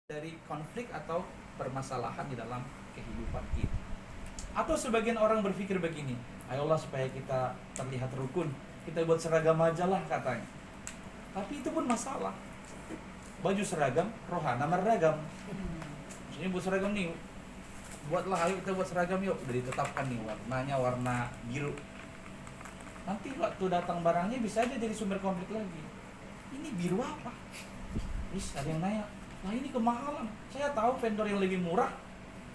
dari konflik atau permasalahan di dalam kehidupan kita. Atau sebagian orang berpikir begini, ayolah supaya kita terlihat rukun, kita buat seragam aja lah katanya. Tapi itu pun masalah. Baju seragam, rohana meragam. Maksudnya buat seragam nih, buatlah, ayo kita buat seragam yuk. Udah ditetapkan nih warnanya warna biru. Nanti waktu datang barangnya bisa aja jadi sumber konflik lagi. Ini biru apa? Terus ada yang nanya, nah ini kemahalan, saya tahu vendor yang lebih murah.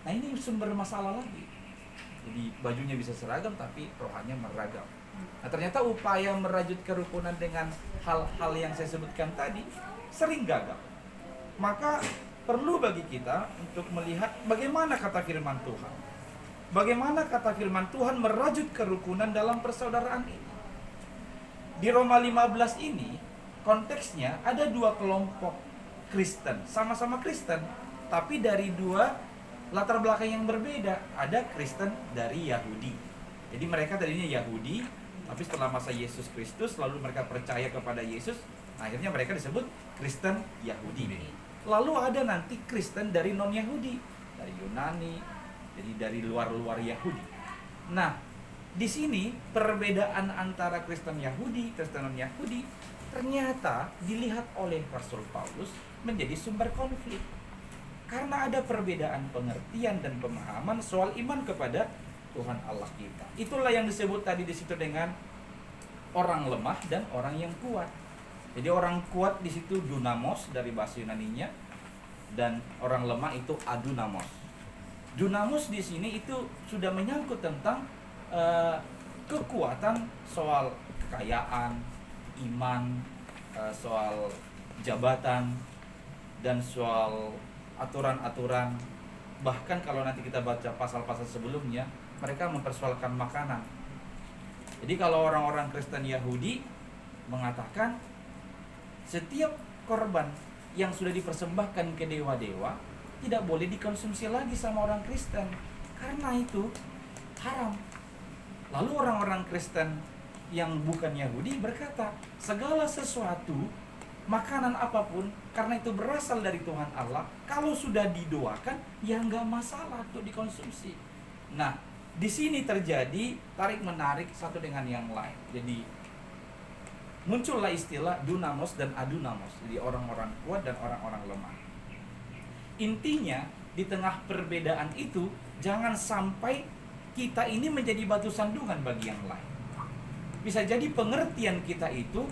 Nah ini sumber masalah lagi. Jadi bajunya bisa seragam tapi rohanya meragam. Nah ternyata upaya merajut kerukunan dengan hal-hal yang saya sebutkan tadi sering gagal. Maka perlu bagi kita untuk melihat bagaimana kata firman Tuhan. Bagaimana kata firman Tuhan merajut kerukunan dalam persaudaraan ini. Di Roma 15 ini konteksnya ada dua kelompok Kristen, sama-sama Kristen, tapi dari dua latar belakang yang berbeda. Ada Kristen dari Yahudi. Jadi mereka tadinya Yahudi, tapi setelah masa Yesus Kristus lalu mereka percaya kepada Yesus, akhirnya mereka disebut Kristen Yahudi. Lalu ada nanti Kristen dari non-Yahudi, dari Yunani, jadi dari luar-luar Yahudi. Nah, di sini perbedaan antara Kristen Yahudi, Kristen non-Yahudi ternyata dilihat oleh Rasul Paulus menjadi sumber konflik. Karena ada perbedaan pengertian dan pemahaman soal iman kepada Tuhan Allah kita. Itulah yang disebut tadi di situ dengan orang lemah dan orang yang kuat. Jadi orang kuat di situ dunamos dari bahasa Yunaninya, dan orang lemah itu adunamos. Dunamos di sini itu sudah menyangkut tentang kekuatan soal kekayaan, iman, soal jabatan, dan soal aturan-aturan. Bahkan kalau nanti kita baca pasal-pasal sebelumnya, mereka mempersoalkan makanan. Jadi kalau orang-orang Kristen Yahudi mengatakan setiap korban yang sudah dipersembahkan ke dewa-dewa tidak boleh dikonsumsi lagi sama orang Kristen, karena itu haram. Lalu orang-orang Kristen yang bukan Yahudi berkata, segala sesuatu, makanan apapun, karena itu berasal dari Tuhan Allah, kalau sudah didoakan, ya nggak masalah untuk dikonsumsi. Nah, di sini terjadi tarik-menarik satu dengan yang lain. Jadi muncullah istilah dunamos dan adunamos, jadi orang-orang kuat dan orang-orang lemah. Intinya, di tengah perbedaan itu, jangan sampai kita ini menjadi batu sandungan bagi yang lain. Bisa jadi pengertian kita itu,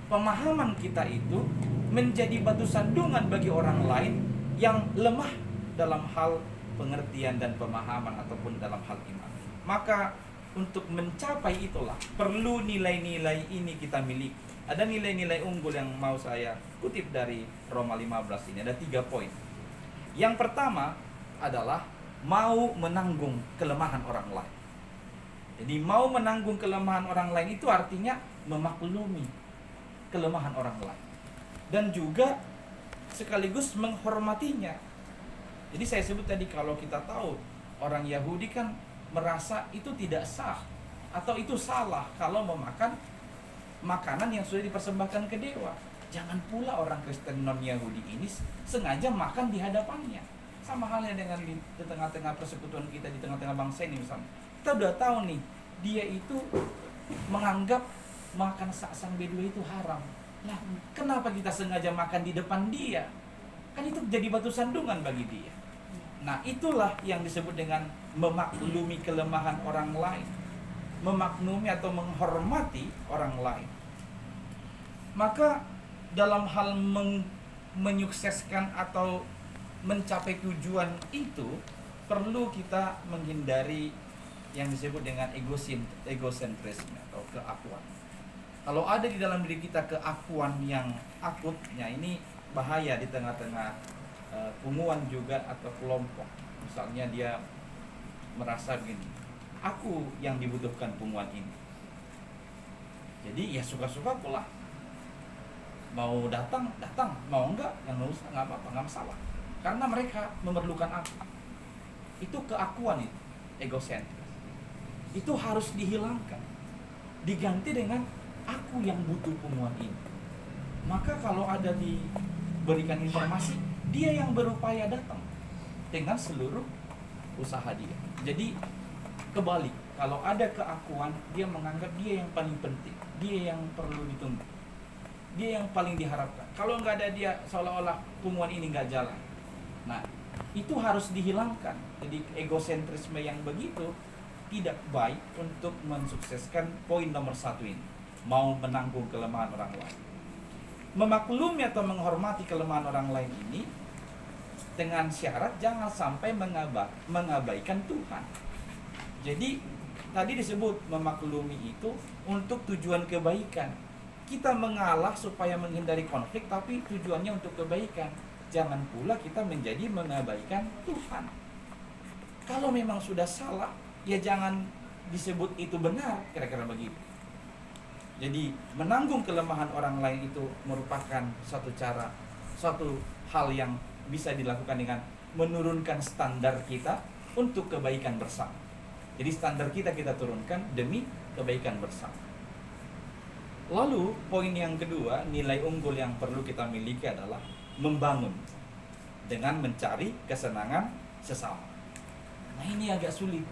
pemahaman kita itu menjadi batu sandungan bagi orang lain yang lemah dalam hal pengertian dan pemahaman ataupun dalam hal iman. Maka untuk mencapai itulah perlu nilai-nilai ini kita miliki. Ada nilai-nilai unggul yang mau saya kutip dari Roma 15 ini. Ada 3 poin. Yang pertama adalah mau menanggung kelemahan orang lain. Jadi mau menanggung kelemahan orang lain itu artinya memaklumi kelemahan orang lain, dan juga sekaligus menghormatinya. Jadi saya sebut tadi, kalau kita tahu orang Yahudi kan merasa itu tidak sah atau itu salah kalau memakan makanan yang sudah dipersembahkan ke dewa. Jangan pula orang Kristen non-Yahudi ini sengaja makan di hadapannya. Sama halnya dengan di tengah-tengah persekutuan kita, di tengah-tengah bangsa ini misalnya. Kita udah tahu nih, dia itu menganggap makan saksang bedua itu haram. Nah, kenapa kita sengaja makan di depan dia? Kan itu jadi batu sandungan bagi dia. Nah, itulah yang disebut dengan memaklumi kelemahan orang lain. Memaklumi atau menghormati orang lain. Maka dalam hal menyukseskan atau mencapai tujuan itu, perlu kita menghindari yang disebut dengan egosentrisme atau keakuan. Kalau ada di dalam diri kita keakuan yang akutnya, ini bahaya di tengah-tengah kumuan juga atau kelompok. Misalnya dia merasa begini, aku yang dibutuhkan kumuan ini. Jadi ya suka-suka pula. Mau datang, mau enggak, yang nggak usah, nggak apa-apa, nggak masalah. Karena mereka memerlukan aku. Itu keakuan itu, egosentris. Itu harus dihilangkan, diganti dengan aku yang butuh punguan ini. Maka kalau ada diberikan informasi, dia yang berupaya datang dengan seluruh usaha dia. Jadi kebalik, kalau ada keakuan, dia menganggap dia yang paling penting, dia yang perlu ditunggu, dia yang paling diharapkan. Kalau nggak ada dia, seolah-olah hubungan ini nggak jalan. Nah, itu harus dihilangkan. Jadi egosentrisme yang begitu tidak baik untuk mensukseskan poin nomor 1 ini. Mau menanggung kelemahan orang lain, memaklumi atau menghormati kelemahan orang lain ini, dengan syarat jangan sampai mengabaikan Tuhan. Jadi tadi disebut memaklumi itu untuk tujuan kebaikan. Kita mengalah supaya menghindari konflik, tapi tujuannya untuk kebaikan. Jangan pula kita menjadi mengabaikan Tuhan. Kalau memang sudah salah, ya jangan disebut itu benar, kira-kira begitu. Jadi menanggung kelemahan orang lain itu merupakan suatu cara, suatu hal yang bisa dilakukan dengan menurunkan standar kita untuk kebaikan bersama. Jadi standar kita turunkan demi kebaikan bersama. Lalu poin yang kedua, nilai unggul yang perlu kita miliki adalah membangun dengan mencari kesenangan sesama. Nah, ini agak sulit,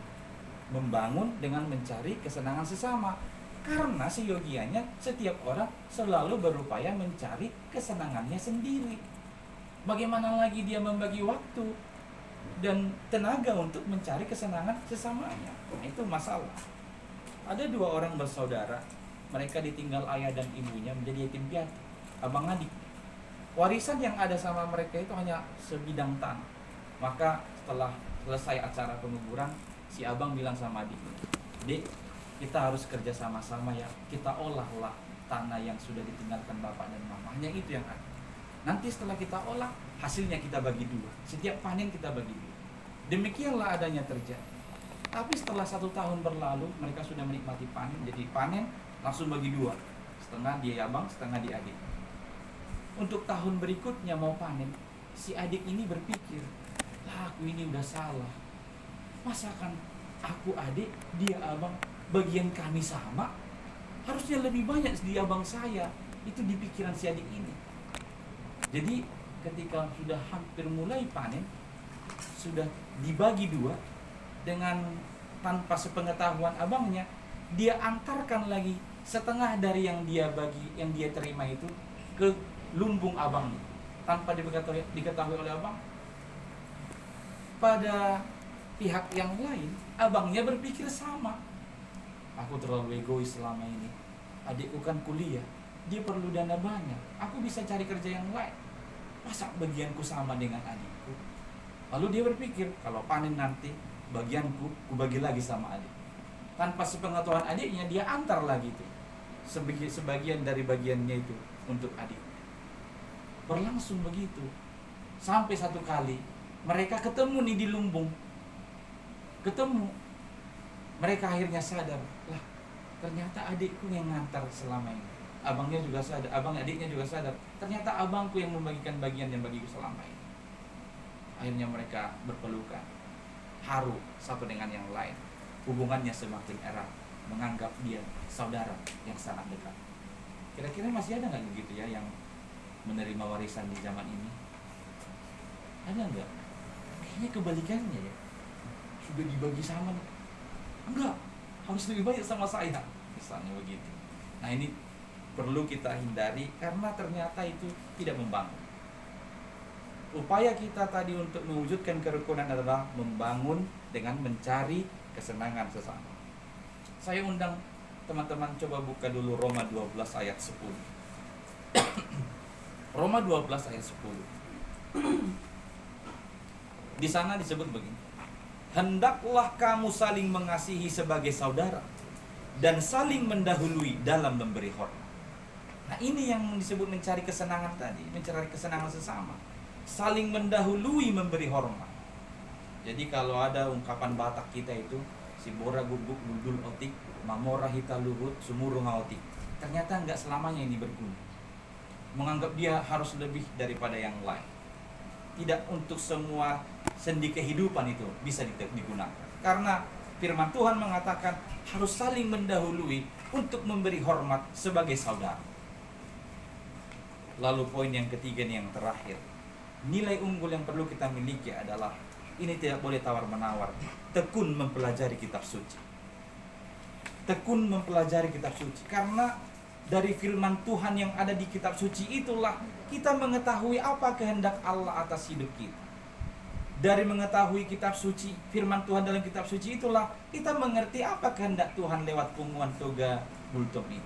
membangun dengan mencari kesenangan sesama, karena seyogianya setiap orang selalu berupaya mencari kesenangannya sendiri. Bagaimana lagi dia membagi waktu dan tenaga untuk mencari kesenangan sesamanya? Nah, itu masalah. Ada 2 orang bersaudara, mereka ditinggal ayah dan ibunya menjadi yatim piatu, abang adik. Warisan yang ada sama mereka itu hanya sebidang tanah. Maka setelah selesai acara penguburan, si abang bilang sama adiknya, "Dek, kita harus kerja sama-sama ya. Kita olahlah tanah yang sudah ditinggalkan bapak dan mamanya itu yang ada. Nanti setelah kita olah, hasilnya kita bagi 2. Setiap panen kita bagi 2. Demikianlah adanya terjadi. Tapi setelah 1 tahun berlalu, mereka sudah menikmati panen. Jadi panen langsung bagi 2. Setengah dia abang, setengah dia adik. Untuk tahun berikutnya mau panen, si adik ini berpikir, lah aku ini udah salah. Masakan aku adik, dia abang, bagian kami sama? Harusnya lebih banyak dia abang saya. Itu di pikiran si adik ini. Jadi ketika sudah hampir mulai panen, sudah dibagi 2, dengan tanpa sepengetahuan abangnya, dia antarkan lagi setengah dari yang dia bagi, yang dia terima itu ke lumbung abangnya, tanpa diketahui oleh abang. Pada pihak yang lain, abangnya berpikir sama. Aku terlalu egois selama ini. Adikku kan kuliah, dia perlu dana banyak. Aku bisa cari kerja yang lain. Masa bagianku sama dengan adikku? Lalu dia berpikir, kalau panen nanti bagianku, ku bagi lagi sama adik. Tanpa sepengetahuan adiknya, dia antar lagi itu sebagian dari bagiannya itu untuk adik. Berlangsung begitu sampai satu kali mereka ketemu nih di lumbung. Ketemu, mereka akhirnya sadar, lah ternyata adikku yang ngantar selama ini. Abangnya juga sadar, adiknya juga sadar, ternyata abangku yang membagikan bagian yang bagiku selama ini. Akhirnya mereka berpelukan, haru satu dengan yang lain. Hubungannya semakin erat, menganggap dia saudara yang sangat dekat. Kira-kira masih ada nggak begitu ya yang menerima warisan di zaman ini? Ada nggak? Kayaknya kebalikannya ya. Sudah dibagi sama, enggak, harus lebih banyak sama saya, misalnya begitu. Nah, ini perlu kita hindari karena ternyata itu tidak membangun. Upaya kita tadi untuk mewujudkan kerukunan adalah membangun dengan mencari kesenangan sesama. Saya undang teman-teman coba buka dulu Roma 12 ayat 10. Roma 12 ayat 10. Di sana disebut begini, hendaklah kamu saling mengasihi sebagai saudara dan saling mendahului dalam memberi hormat. Nah, ini yang disebut mencari kesenangan tadi, mencari kesenangan sesama. Saling mendahului memberi hormat. Jadi kalau ada ungkapan Batak kita itu, Sibora gubuk dudul otik, mamora hita luhut, sumuru ngaotik. Ternyata enggak selamanya ini berguna. Menganggap dia harus lebih daripada yang lain. Tidak untuk semua sendi kehidupan itu bisa digunakan. Karena firman Tuhan mengatakan harus saling mendahului untuk memberi hormat sebagai saudara. Lalu poin yang ketiga nih, yang terakhir, Nilai unggul yang perlu kita miliki adalah ini tidak boleh tawar-menawar. Tekun mempelajari kitab suci. Tekun mempelajari kitab suci. Karena dari firman Tuhan yang ada di kitab suci itulah kita mengetahui apa kehendak Allah atas hidup kita. Dari mengetahui kitab suci, firman Tuhan dalam kitab suci itulah kita mengerti apa kehendak Tuhan lewat pengumuman toga gultom ini.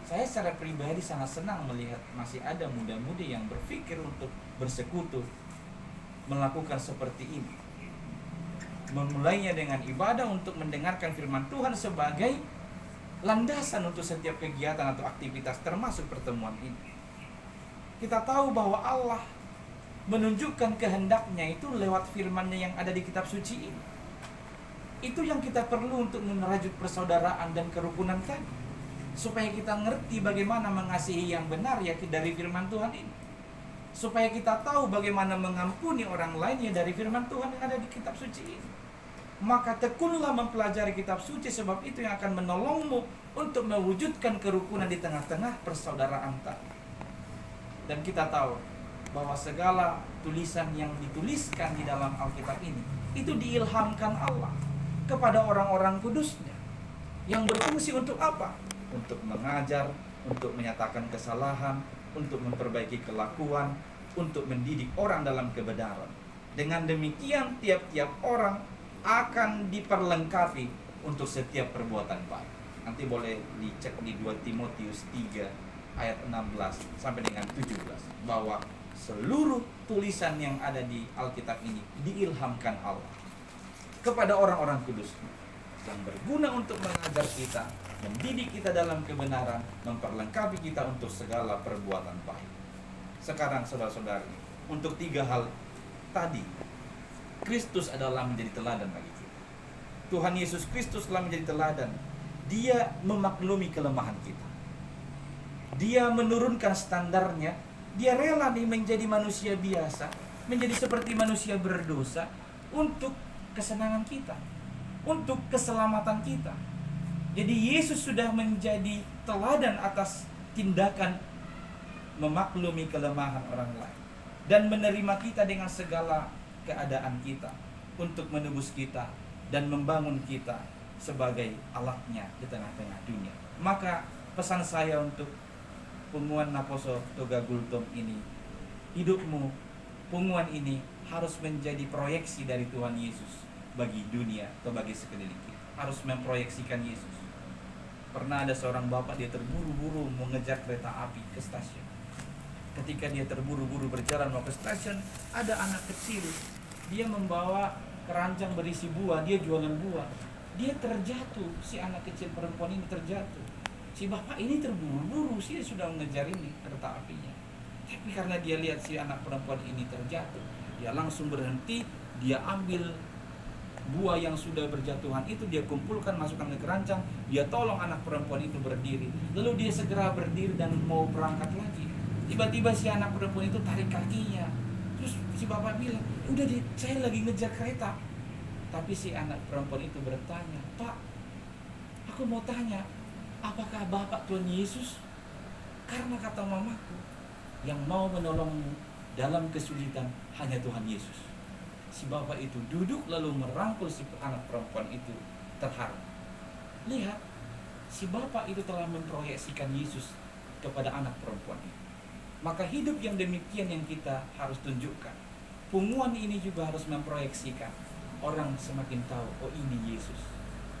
Saya secara pribadi sangat senang melihat masih ada muda-mudi yang berpikir untuk bersekutu melakukan seperti ini. Memulainya dengan ibadah untuk mendengarkan firman Tuhan sebagai landasan untuk setiap kegiatan atau aktivitas termasuk pertemuan ini. Kita tahu bahwa Allah menunjukkan kehendaknya itu lewat firman-Nya yang ada di kitab suci ini. Itu yang kita perlu untuk merajut persaudaraan dan kerukunan tadi, supaya kita ngerti bagaimana mengasihi yang benar ya dari firman Tuhan ini, supaya kita tahu bagaimana mengampuni orang lain ya dari firman Tuhan yang ada di kitab suci ini. Maka tekunlah mempelajari kitab suci, sebab itu yang akan menolongmu untuk mewujudkan kerukunan di tengah-tengah persaudaraan tadi. Dan kita tahu bahwa segala tulisan yang dituliskan di dalam Alkitab ini itu diilhamkan Allah kepada orang-orang kudusnya, yang berfungsi untuk apa? Untuk mengajar, untuk menyatakan kesalahan, untuk memperbaiki kelakuan, untuk mendidik orang dalam kebenaran. Dengan demikian tiap-tiap orang akan diperlengkapi untuk setiap perbuatan baik. Nanti boleh dicek di 2 Timotius 3 ayat 16 sampai dengan 17 bahwa seluruh tulisan yang ada di Alkitab ini diilhamkan Allah kepada orang-orang kudus yang berguna untuk mengajar kita, mendidik kita dalam kebenaran, memperlengkapi kita untuk segala perbuatan baik. Sekarang saudara-saudari, untuk 3 hal tadi, Kristus adalah menjadi teladan bagi kita. Tuhan Yesus Kristus telah menjadi teladan. Dia memaklumi kelemahan kita. Dia menurunkan standarnya. Dia rela nih menjadi manusia biasa, menjadi seperti manusia berdosa untuk kesenangan kita, untuk keselamatan kita. Jadi Yesus sudah menjadi teladan atas tindakan memaklumi kelemahan orang lain dan menerima kita dengan segala keadaan kita untuk menebus kita dan membangun kita sebagai alatnya di tengah-tengah dunia. Maka pesan saya untuk Punguan Naposo Toga Gultom ini, hidupmu, punguan ini harus menjadi proyeksi dari Tuhan Yesus bagi dunia atau bagi sekeliling kita. Harus memproyeksikan Yesus. Pernah ada seorang bapak, dia terburu-buru mengejar kereta api ke stasiun. Ketika dia terburu-buru berjalan mau ke stasiun, ada anak kecil. Dia membawa keranjang berisi buah, dia jualan buah. Dia terjatuh, si anak kecil perempuan ini terjatuh. Si bapak ini terburu-buru, dia sudah mengejar ini kereta apinya. Tapi karena dia lihat si anak perempuan ini terjatuh, dia langsung berhenti, dia ambil buah yang sudah berjatuhan itu, dia kumpulkan, masukkan ke keranjang, dia tolong anak perempuan itu berdiri. Lalu dia segera berdiri dan mau berangkat lagi. Tiba-tiba si anak perempuan itu tarik kakinya. Terus si bapak bilang, udah deh, saya lagi ngejar kereta. Tapi si anak perempuan itu bertanya, Pak, aku mau tanya, apakah Bapak Tuhan Yesus? Karena kata mamaku, yang mau menolongmu dalam kesulitan hanya Tuhan Yesus. Si bapak itu duduk lalu merangkul si anak perempuan itu terharu. Lihat, si bapak itu telah memproyeksikan Yesus kepada anak perempuan itu. Maka hidup yang demikian yang kita harus tunjukkan. Punguan ini juga harus memproyeksikan. Orang semakin tahu, oh ini Yesus.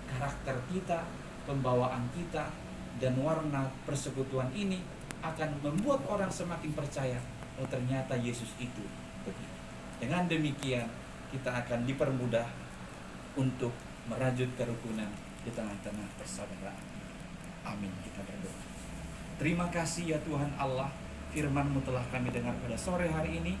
Karakter kita, pembawaan kita, dan warna persekutuan ini akan membuat orang semakin percaya, oh ternyata Yesus itu begitu. Dengan demikian kita akan dipermudah untuk merajut kerukunan di tengah-tengah persaudaraan. Amin. Kita berdoa. Terima kasih ya Tuhan Allah, firman-Mu telah kami dengar pada sore hari ini.